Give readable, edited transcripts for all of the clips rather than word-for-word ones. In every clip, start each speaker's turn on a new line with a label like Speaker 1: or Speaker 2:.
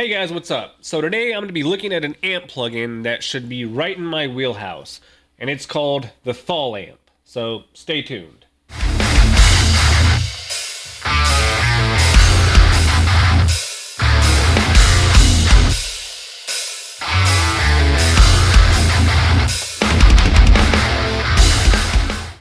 Speaker 1: Hey guys, what's up? So today I'm going to be looking at an amp plugin that should be right in my wheelhouse, and it's called the Thall Amp. So stay tuned.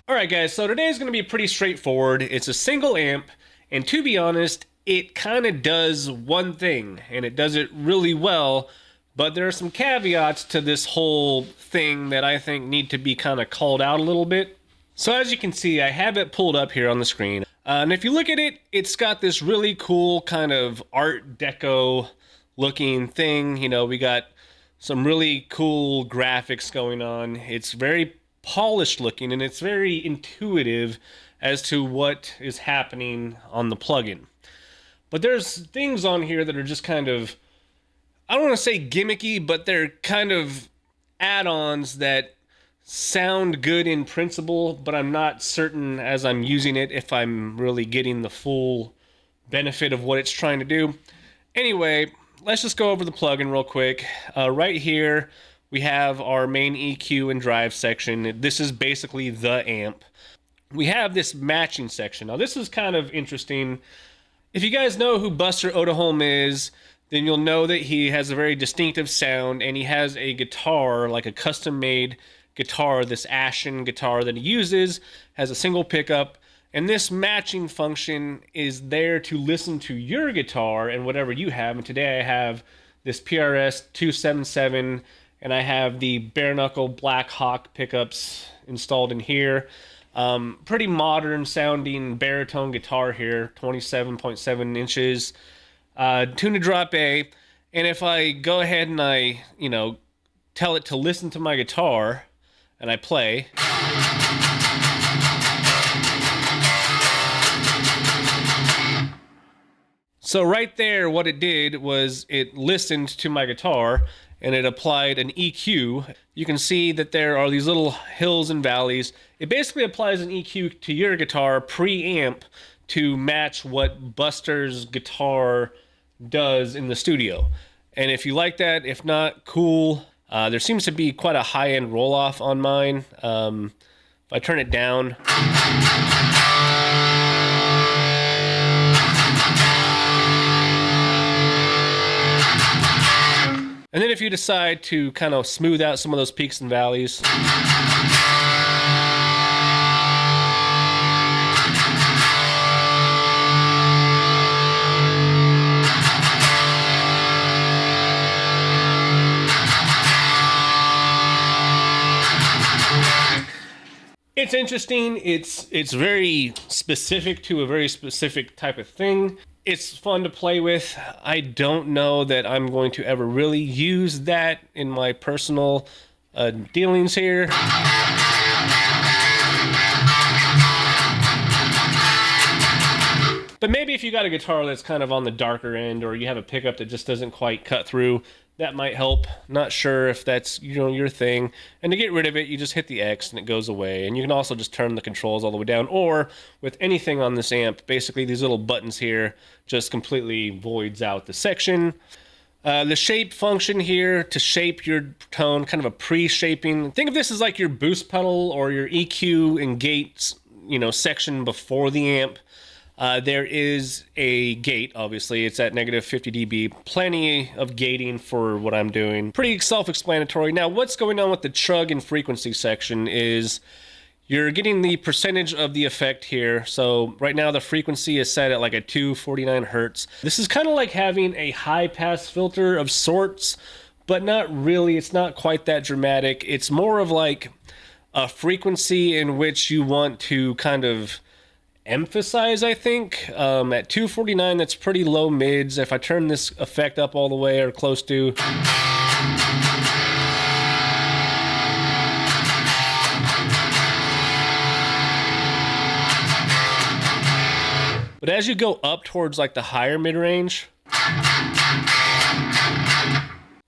Speaker 1: Alright guys, so today's going to be pretty straightforward. It's a single amp, and to be honest, it kind of does one thing, and it does it really well, but there are some caveats to this whole thing that I think need to be kind of called out a little bit. So as you can see, I have it pulled up here on the screen, and if you look at it, it's got this really cool kind of Art Deco looking thing. You know, we got some really cool graphics going on. It's very polished looking, and it's very intuitive as to what is happening on the plugin. But there's things on here that are just kind of, I don't want to say gimmicky, but they're kind of add-ons that sound good in principle, but I'm not certain as I'm using it if I'm really getting the full benefit of what it's trying to do. Anyway, let's just go over the plugin real quick. Right here, we have our main EQ and drive section. This is basically the amp. We have this matching section. Now this is kind of interesting. If you guys know who Buster Oldehom is, then you'll know that he has a very distinctive sound, and he has a guitar, like a custom-made guitar, this ashen guitar that he uses, has a single pickup, and this matching function is there to listen to your guitar and whatever you have. And today I have this PRS 277, and I have the bare knuckle Black Hawk pickups installed in here. Pretty modern sounding baritone guitar here, 27.7 inches, tune to drop A. And if I go ahead and I, tell it to listen to my guitar and I play, so right there, what it did was it listened to my guitar and it applied an EQ. You can see that there are these little hills and valleys. It basically applies an EQ to your guitar pre-amp to match what Buster's guitar does in the studio. And if you like that, if not, cool. There seems to be quite a high-end roll-off on mine. If I turn it down, and then if you decide to kind of smooth out some of those peaks and valleys, it's interesting. It's very specific to a very specific type of thing. It's fun to play with. I don't know that I'm going to ever really use that in my personal dealings here. But maybe if you got a guitar that's kind of on the darker end, or you have a pickup that just doesn't quite cut through, that might help. Not sure if that's your thing. And to get rid of it, you just hit the X and it goes away. And you can also just turn the controls all the way down. Or with anything on this amp, basically these little buttons here just completely voids out the section. The shape function here to shape your tone, kind of a pre-shaping. Think of this as like your boost pedal or your EQ and gates, section before the amp. There is a gate, obviously. It's at negative 50 dB. Plenty of gating for what I'm doing. Pretty self-explanatory. Now, what's going on with the chug and frequency section is you're getting the percentage of the effect here. So right now the frequency is set at like a 249 hertz. This is kind of like having a high-pass filter of sorts, but not really. It's not quite that dramatic. It's more of like a frequency in which you want to kind of emphasize, I think. At 249, that's pretty low mids. If I turn this effect up all the way or close to, but as you go up towards like the higher mid-range,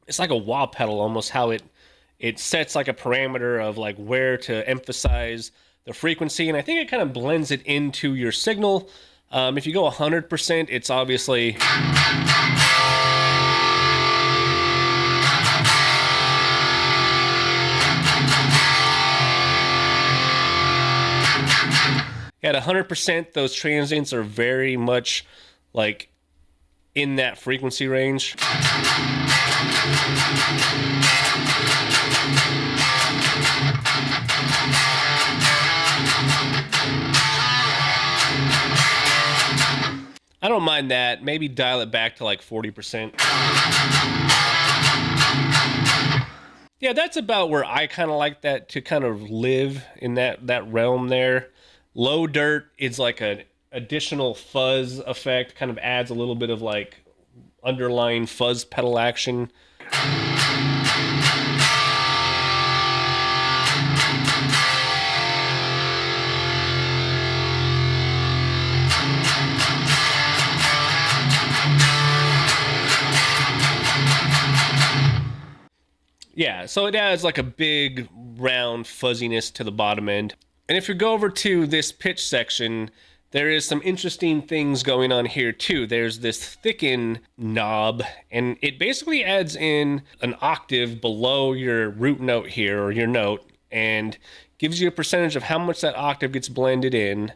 Speaker 1: it's like a wah pedal almost, how it sets like a parameter of like where to emphasize the frequency, and I think it kind of blends it into your signal. If you go 100%, it's obviously at 100%, those transients are very much like in that frequency range. I don't mind that. Maybe dial it back to like 40%. Yeah, that's about where I kind of like that to kind of live in that realm there. Low dirt is like an additional fuzz effect, kind of adds a little bit of like underlying fuzz pedal action. Yeah, so it adds like a big round fuzziness to the bottom end. And if you go over to this pitch section, there is some interesting things going on here too. There's this thicken knob, and it basically adds in an octave below your root note here, or your note, and gives you a percentage of how much that octave gets blended in.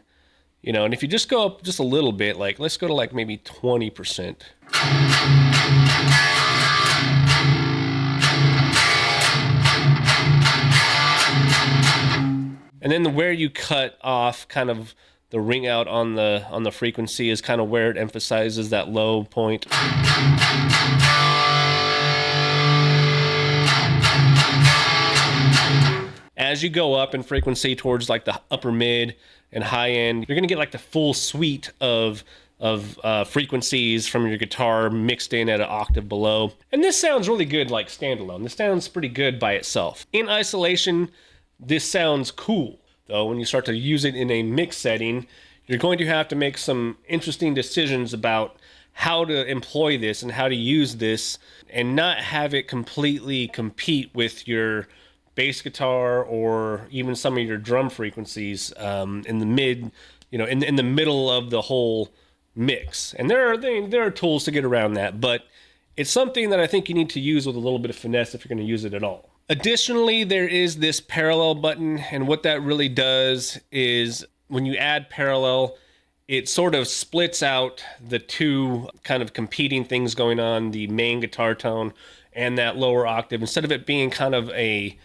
Speaker 1: You know, and if you just go up just a little bit, like let's go to like maybe 20%. And then where you cut off kind of the ring out on the frequency is kind of where it emphasizes that low point. As you go up in frequency towards like the upper mid and high end, you're gonna get like the full suite of frequencies from your guitar mixed in at an octave below. And this sounds really good like standalone. This sounds pretty good by itself. In isolation, this sounds cool, though when you start to use it in a mix setting, you're going to have to make some interesting decisions about how to employ this and how to use this and not have it completely compete with your bass guitar or even some of your drum frequencies in the mid, you know, in the middle of the whole mix. And there are tools to get around that, but it's something that I think you need to use with a little bit of finesse if you're going to use it at all. Additionally, there is this parallel button, and what that really does is when you add parallel, it sort of splits out the two kind of competing things going on, the main guitar tone and that lower octave. Instead of it being kind of a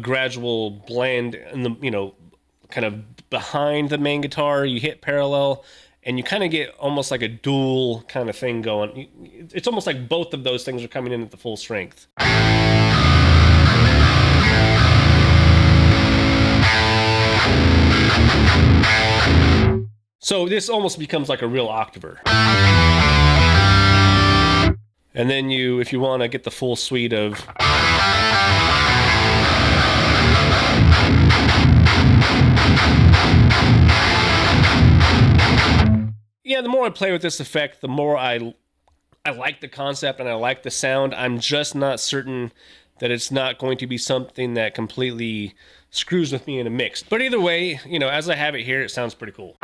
Speaker 1: gradual blend in the, you know, kind of behind the main guitar, you hit parallel and you kind of get almost like a dual kind of thing going. It's almost like both of those things are coming in at the full strength. So this almost becomes like a real octaver. And then if you want to get the full suite of yeah, the more I play with this effect, the more I like the concept and I like the sound. I'm just not certain that it's not going to be something that completely screws with me in a mix. But either way, you know, as I have it here, it sounds pretty cool.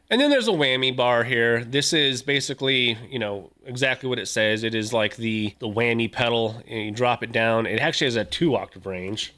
Speaker 1: And then there's a whammy bar here. This is basically, you know, exactly what it says. It is like the whammy pedal, and you drop it down. It actually has a 2-octave range.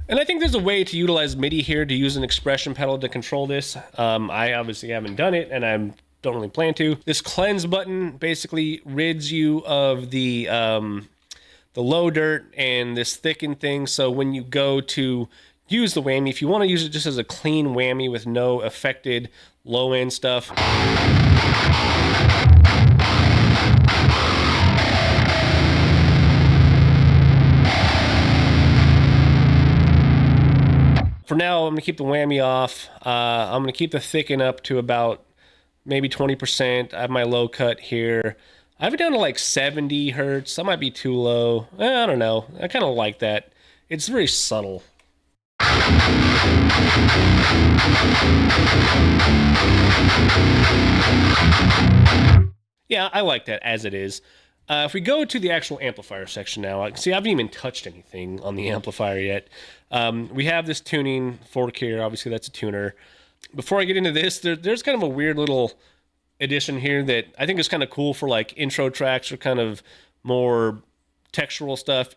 Speaker 1: And I think there's a way to utilize MIDI here to use an expression pedal to control this. I obviously haven't done it, and I don't really plan to. This cleanse button basically rids you of the low dirt and this thicken thing. So when you go to use the whammy, if you want to use it just as a clean whammy with no affected low end stuff, for now, I'm going to keep the whammy off. I'm going to keep the thicken up to about maybe 20%. I have my low cut here. I have it down to like 70 hertz. That might be too low. I don't know. I kind of like that. It's very subtle. Yeah, I like that as it is. If we go to the actual amplifier section now, see, I haven't even touched anything on the amplifier yet. We have this tuning fork here. Obviously, that's a tuner. Before I get into this, there's kind of a weird little addition here that I think is kind of cool for like intro tracks or kind of more textural stuff.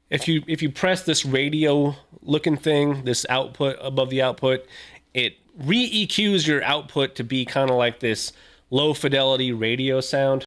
Speaker 1: If you press this radio looking thing, this output above the output, it re-EQs your output to be kind of like this low fidelity radio sound.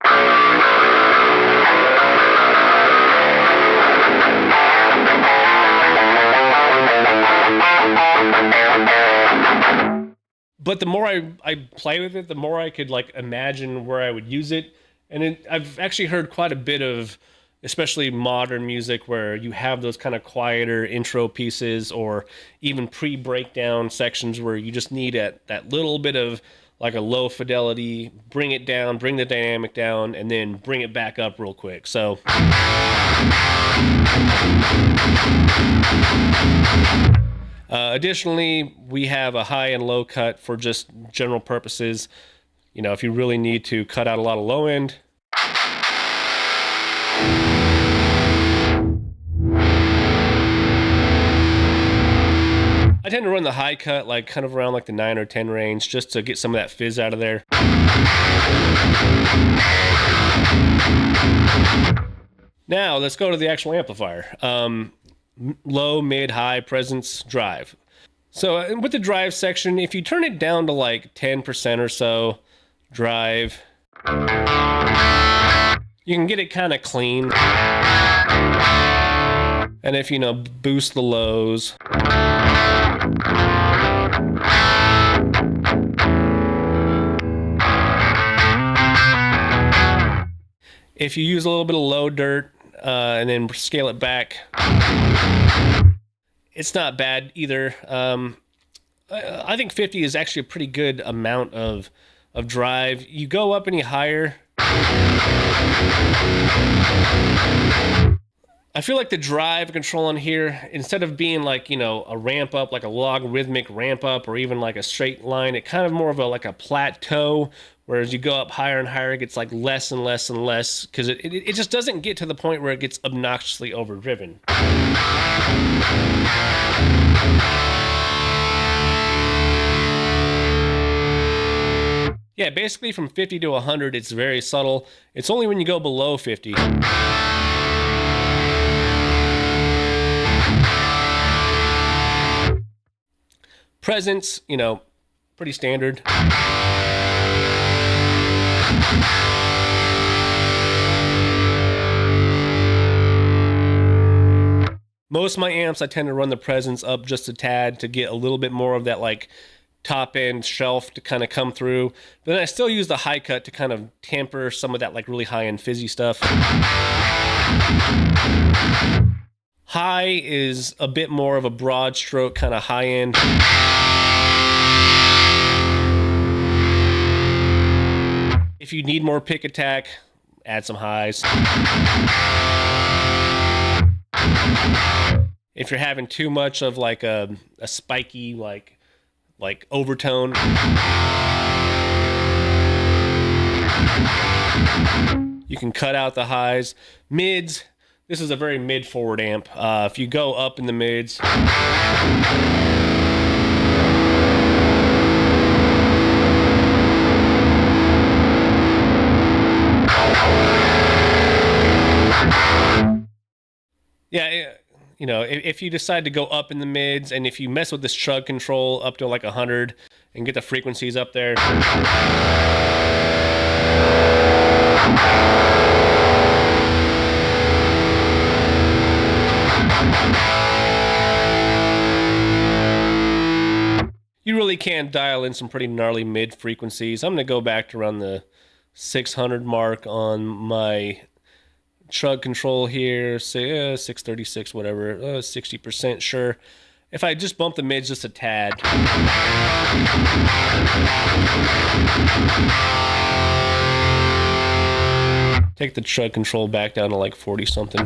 Speaker 1: But the more I play with it, the more I could like imagine where I would use it. And I've actually heard quite a bit of, especially modern music, where you have those kind of quieter intro pieces or even pre-breakdown sections where you just need that little bit of like a low fidelity, bring it down, bring the dynamic down, and then bring it back up real quick. So additionally, we have a high and low cut for just general purposes. You know, if you really need to cut out a lot of low end. I tend to run the high cut like kind of around like the 9 or 10 range just to get some of that fizz out of there. Now let's go to the actual amplifier. Low, mid, high, presence, drive. So with the drive section, if you turn it down to like 10% or so drive, you can get it kind of clean. And if you know, boost the lows. If you use a little bit of low dirt and then scale it back, it's not bad either. I think 50 is actually a pretty good amount of drive. You go up any higher, I feel like the drive control on here, instead of being like, you know, a ramp up, like a logarithmic ramp up or even like a straight line, it kind of more of like a plateau, whereas you go up higher and higher, it gets like less and less and less, because it just doesn't get to the point where it gets obnoxiously overdriven. Yeah, basically from 50 to 100, it's very subtle. It's only when you go below 50. Presence, you know, pretty standard. Most of my amps, I tend to run the presence up just a tad to get a little bit more of that like top end shelf to kind of come through. But then I still use the high cut to kind of temper some of that like really high end fizzy stuff. High is a bit more of a broad stroke kind of high end. If you need more pick attack, add some highs. If you're having too much of like a spiky like overtone, you can cut out the highs. Mids, this is a very mid forward amp. If you go up in the mids, yeah, you know, if you decide to go up in the mids, and if you mess with this Chug Control up to like 100 and get the frequencies up there, you really can dial in some pretty gnarly mid frequencies. I'm going to go back to around the 600 mark on my Chug Control here, say 636, whatever, 60%, sure. If I just bump the mids just a tad, take the Chug Control back down to like 40 something.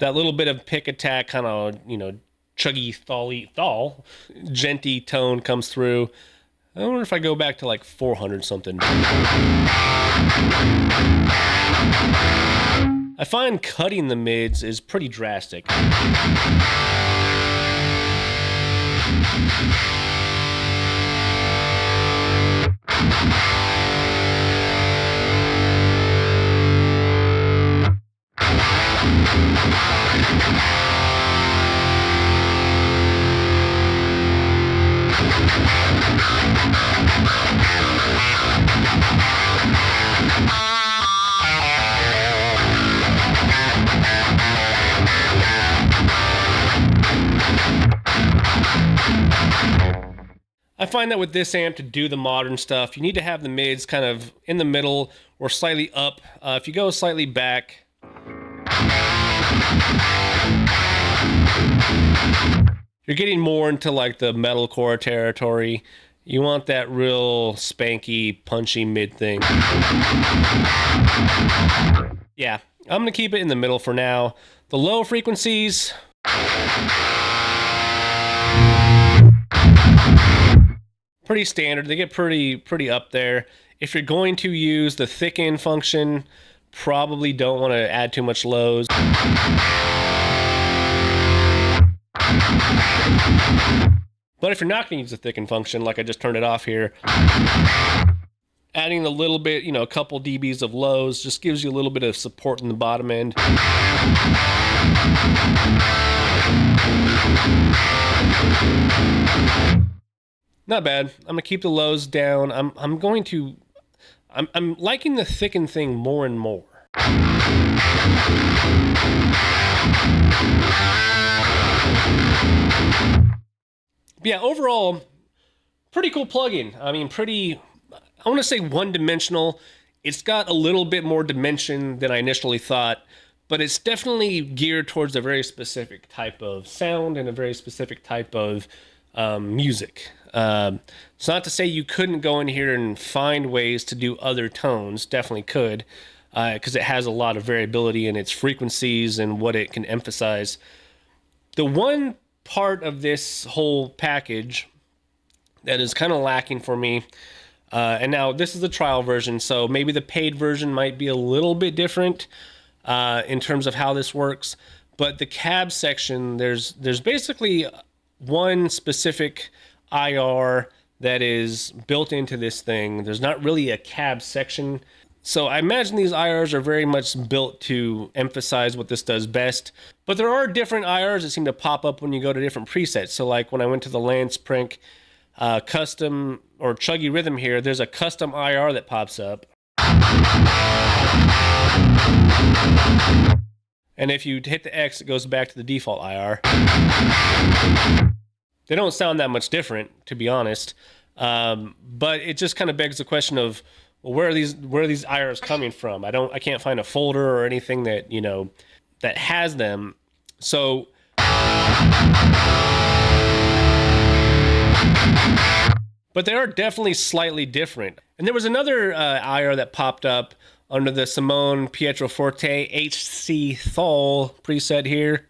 Speaker 1: That little bit of pick attack kind of, you know, chuggy, thall, genty tone comes through. I wonder if I go back to like 400 something. I find cutting the mids is pretty drastic. I find that with this amp, to do the modern stuff, you need to have the mids kind of in the middle or slightly up. If you go slightly back, you're getting more into like the metalcore territory. You want that real spanky, punchy mid thing. Yeah, I'm gonna keep it in the middle for now. The low frequencies, pretty standard. They get pretty up there. If you're going to use the thicken function, probably don't want to add too much lows. But if you're not going to use the thicken function, like I just turned it off here, adding a little bit, a couple dBs of lows just gives you a little bit of support in the bottom end. Not bad. I'm gonna keep the lows down. I'm liking the thicken thing more and more. Yeah, overall, pretty cool plugin. I mean, I want to say one-dimensional. It's got a little bit more dimension than I initially thought, but it's definitely geared towards a very specific type of sound and a very specific type of music. It's not to say you couldn't go in here and find ways to do other tones. Definitely could, because it has a lot of variability in its frequencies and what it can emphasize. The one part of this whole package that is kind of lacking for me, and now this is the trial version, so maybe the paid version might be a little bit different in terms of how this works, but the cab section, there's basically one specific IR that is built into this thing. There's not really a cab section. So I imagine these IRs are very much built to emphasize what this does best. But there are different IRs that seem to pop up when you go to different presets. So like when I went to the Lance Prink custom or Chuggy Rhythm here, there's a custom IR that pops up. And if you hit the X, it goes back to the default IR. They don't sound that much different, to be honest. But it just kind of begs the question of, well, where are these IRs coming from? I can't find a folder or anything that, that has them. So but they are definitely slightly different. And there was another IR that popped up under the Simone Pietroforte HC Thall preset here.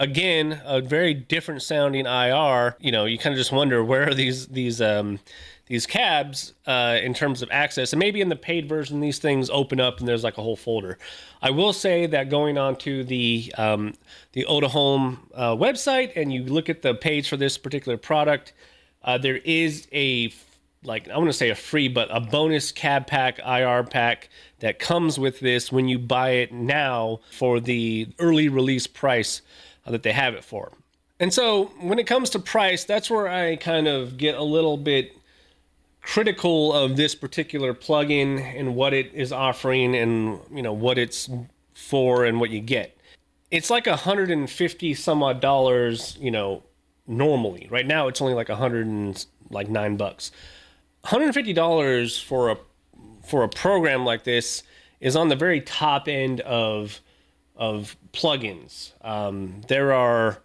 Speaker 1: Again, a very different sounding IR. You kind of just wonder, where are these cabs in terms of access? And maybe in the paid version, these things open up and there's like a whole folder. I will say that going on to the Oldehom website and you look at the page for this particular product, there is I want to say a free, but a bonus cab pack, IR pack that comes with this when you buy it now for the early release price that they have it for. And so when it comes to price, that's where I kind of get a little bit critical of this particular plugin and what it is offering and what it's for and what you get. It's like $150 some odd dollars, normally. Right now it's only like $109. $150 for a program like this is on the very top end of plugins. There are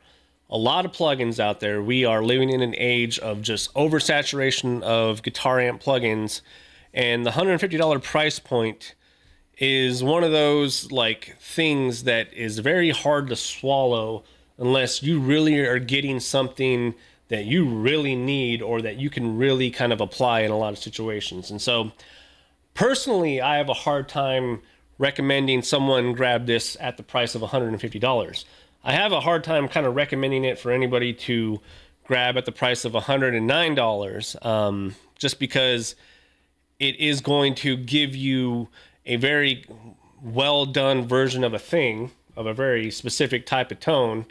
Speaker 1: a lot of plugins out there. We are living in an age of just oversaturation of guitar amp plugins, And the $150 price point is one of those like things that is very hard to swallow unless you really are getting something that you really need or that you can really kind of apply in a lot of situations. And so personally, I have a hard time recommending someone grab this at the price of $150. I have a hard time kind of recommending it for anybody to grab at the price of $109, just because it is going to give you a very well done version of a thing, of a very specific type of tone.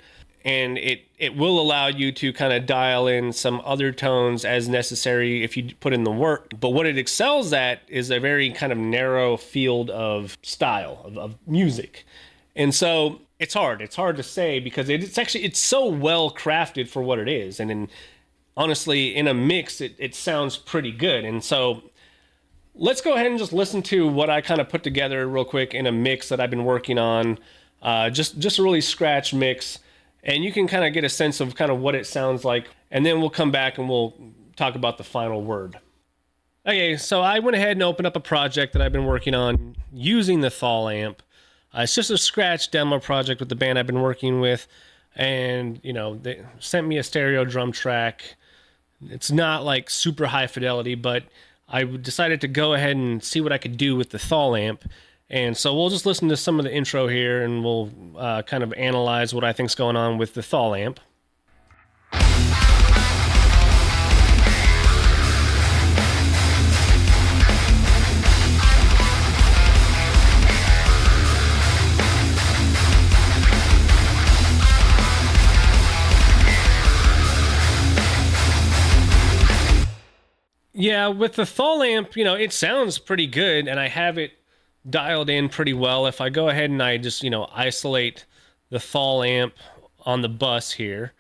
Speaker 1: And it will allow you to kind of dial in some other tones as necessary if you put in the work. But what it excels at is a very kind of narrow field of style, of music. And so it's hard to say because it's so well crafted for what it is. And honestly, in a mix, it sounds pretty good. And so let's go ahead and just listen to what I kind of put together real quick in a mix that I've been working on. Just a really scratch mix. And you can kind of get a sense of kind of what it sounds like. And then we'll come back and we'll talk about the final word. Okay, so I went ahead and opened up a project that I've been working on using the Thall Amp. It's just a scratch demo project with the band I've been working with. And, you know, they sent me a stereo drum track. It's not like super high fidelity, but I decided to go ahead and see what I could do with the Thall Amp. And so we'll just listen to some of the intro here and we'll kind of analyze what I think's going on with the Thall Amp. Yeah, with the Thall Amp, you know, it sounds pretty good and I have it dialed in pretty well. If I go ahead and I just, you know, isolate the Thall Amp on the bus here.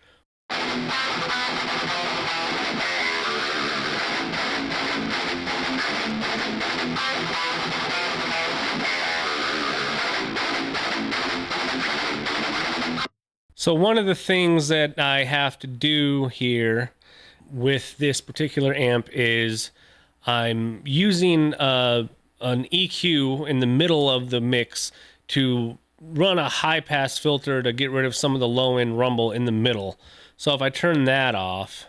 Speaker 1: So one of the things that I have to do here with this particular amp is I'm using an EQ in the middle of the mix to run a high pass filter to get rid of some of the low end rumble in the middle. So if I turn that off,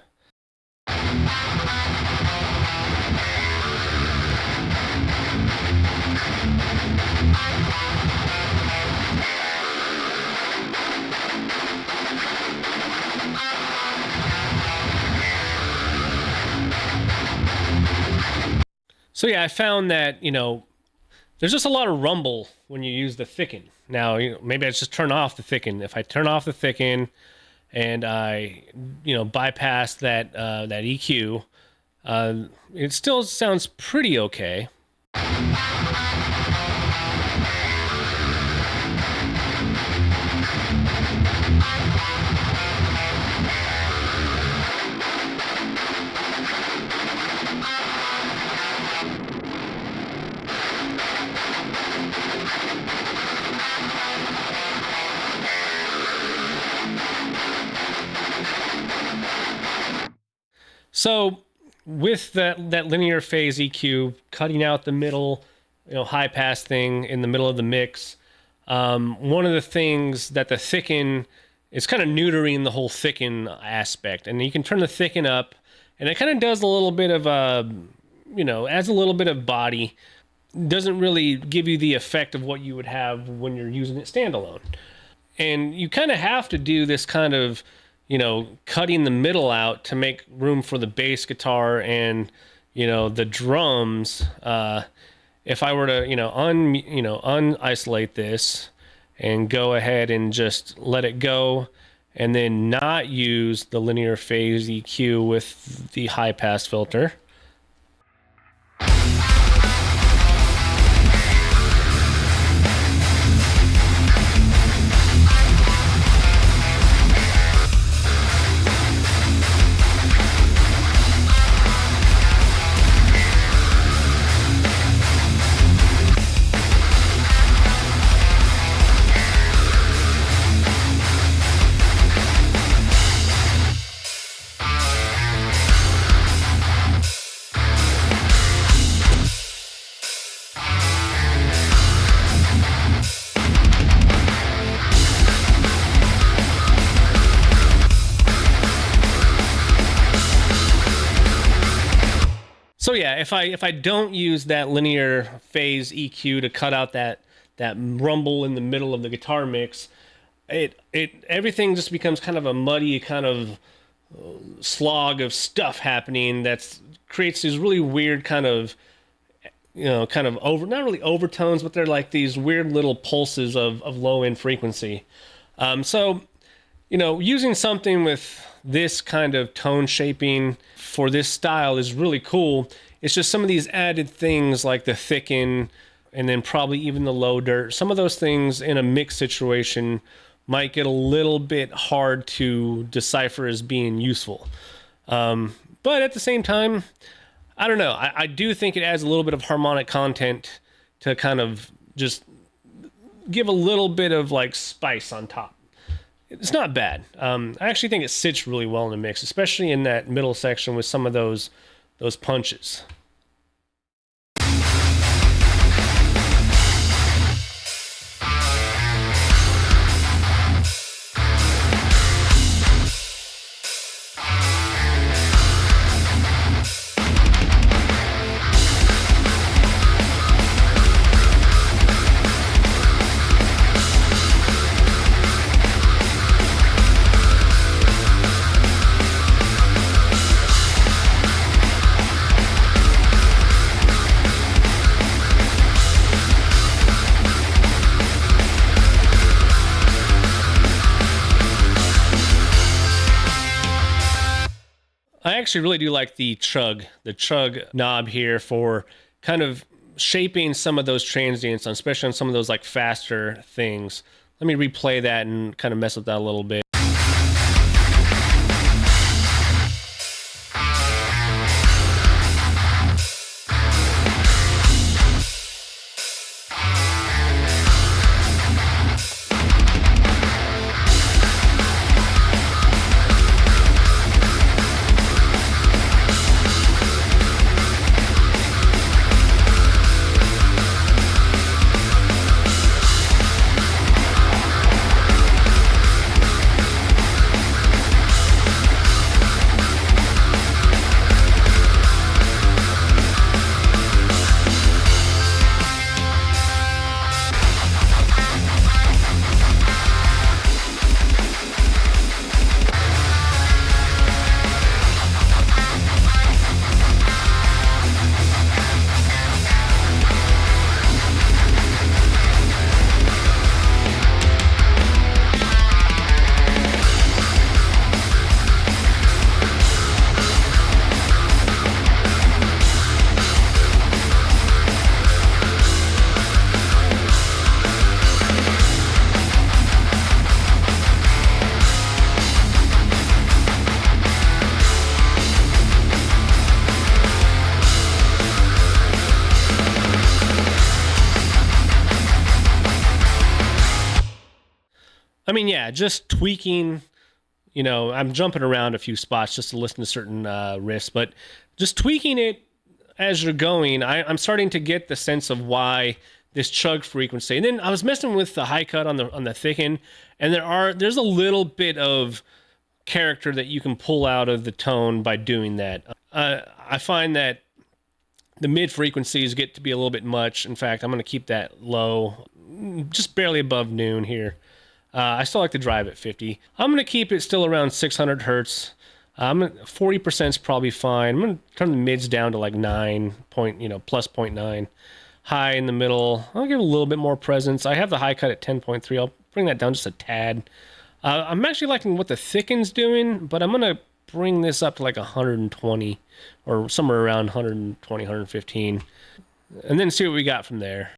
Speaker 1: so yeah, I found that, you know, there's just a lot of rumble when you use the thicken. Now, you know, maybe I just turn off the thicken. If I turn off the thicken and I, you know, bypass that that EQ, it still sounds pretty okay. So with that linear phase EQ, cutting out the middle, you know, high pass thing in the middle of the mix, one of the things that the thicken is kind of neutering the whole thicken aspect. And you can turn the thicken up, and it kind of does a little bit of you know, adds a little bit of body. Doesn't really give you the effect of what you would have when you're using it standalone. And you kind of have to do this kind of, you know, cutting the middle out to make room for the bass guitar and, you know, the drums. If I were to, unisolate this and go ahead and just let it go and then not use the linear phase EQ with the high pass filter. So yeah, if I don't use that linear phase EQ to cut out that rumble in the middle of the guitar mix, it everything just becomes kind of a muddy kind of slog of stuff happening that creates these really weird kind of, kind of not really overtones, but they're like these weird little pulses of low end frequency. So using something with this kind of tone shaping for this style is really cool. It's just some of these added things like the thicken and then probably even the low dirt. Some of those things in a mix situation might get a little bit hard to decipher as being useful. But at the same time, I don't know. I do think it adds a little bit of harmonic content to kind of just give a little bit of like spice on top. It's not bad. I actually think it sits really well in the mix, especially in that middle section with some of those punches. I actually really do like the chug knob here for kind of shaping some of those transients, especially on some of those like faster things. Let me replay that and kind of mess with that a little bit. I mean, yeah, just tweaking, I'm jumping around a few spots just to listen to certain riffs, but just tweaking it as you're going, I'm starting to get the sense of why this chug frequency. And then I was messing with the high cut on the thicken, and there's a little bit of character that you can pull out of the tone by doing that. I find that the mid frequencies get to be a little bit much. In fact, I'm going to keep that low, just barely above noon here. I still like to drive at 50. I'm going to keep it still around 600 hertz. 40% is probably fine. I'm going to turn the mids down to like 9 point, plus 0.9. High in the middle. I'll give it a little bit more presence. I have the high cut at 10.3. I'll bring that down just a tad. I'm actually liking what the thicken's doing, but I'm going to bring this up to like 120 or somewhere around 120, 115, and then see what we got from there.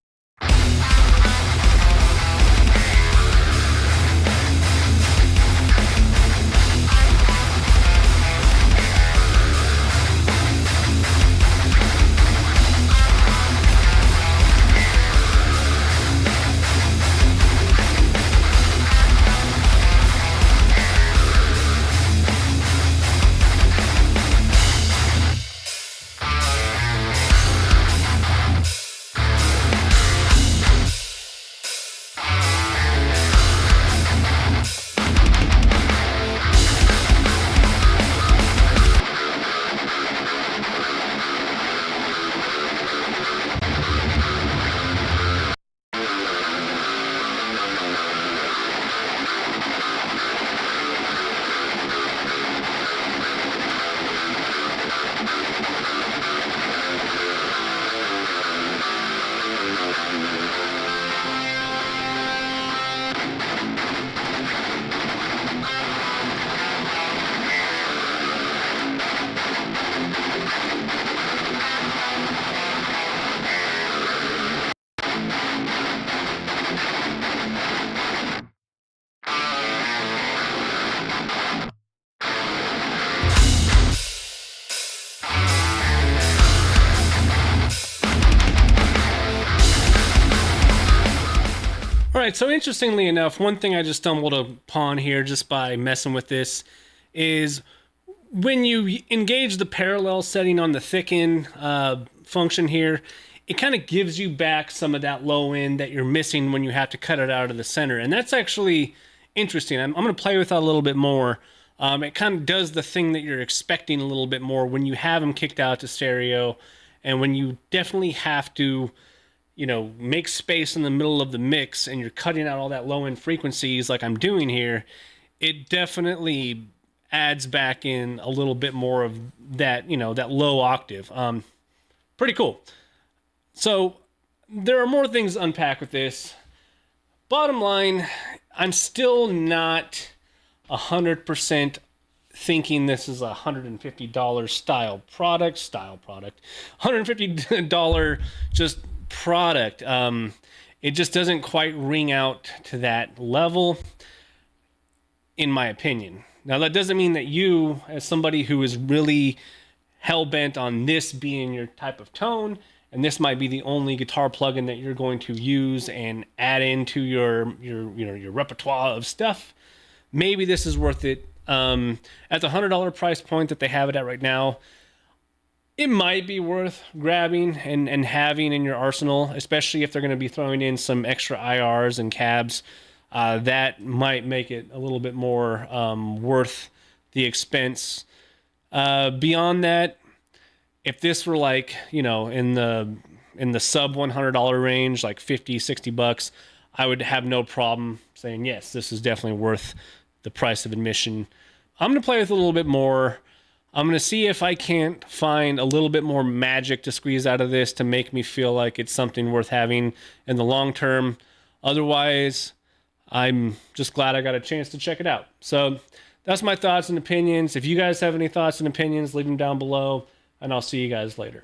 Speaker 2: Right, so interestingly enough, one thing I just stumbled upon here just by messing with this is when you engage the parallel setting on the thicken function here, it kind of gives you back some of that low end that you're missing when you have to cut it out of the center. And that's actually interesting. I'm going to play with that a little bit more. It kind of does the thing that you're expecting a little bit more when you have them kicked out to stereo, and when you definitely have to, you know, make space in the middle of the mix and you're cutting out all that low end frequencies like I'm doing here. It definitely adds back in a little bit more of that, you know, that low octave. Pretty cool. So there are more things to unpack with this. Bottom line, I'm still not 100% thinking this is a $150 $150 just product. It just doesn't quite ring out to that level, in my opinion. Now, that doesn't mean that you, as somebody who is really hell-bent on this being your type of tone, and this might be the only guitar plugin that you're going to use and add into your repertoire of stuff, maybe this is worth it. At the $100 price point that they have it at right now, it might be worth grabbing and having in your arsenal, especially if they're going to be throwing in some extra IRs and cabs. That might make it a little bit more worth the expense. Beyond that, if this were like, you know, in the sub $100 range, like 50, 60 bucks, I would have no problem saying, yes, this is definitely worth the price of admission. I'm going to play with it a little bit more. I'm going to see if I can't find a little bit more magic to squeeze out of this to make me feel like it's something worth having in the long term. Otherwise, I'm just glad I got a chance to check it out. So that's my thoughts and opinions. If you guys have any thoughts and opinions, leave them down below, and I'll see you guys later.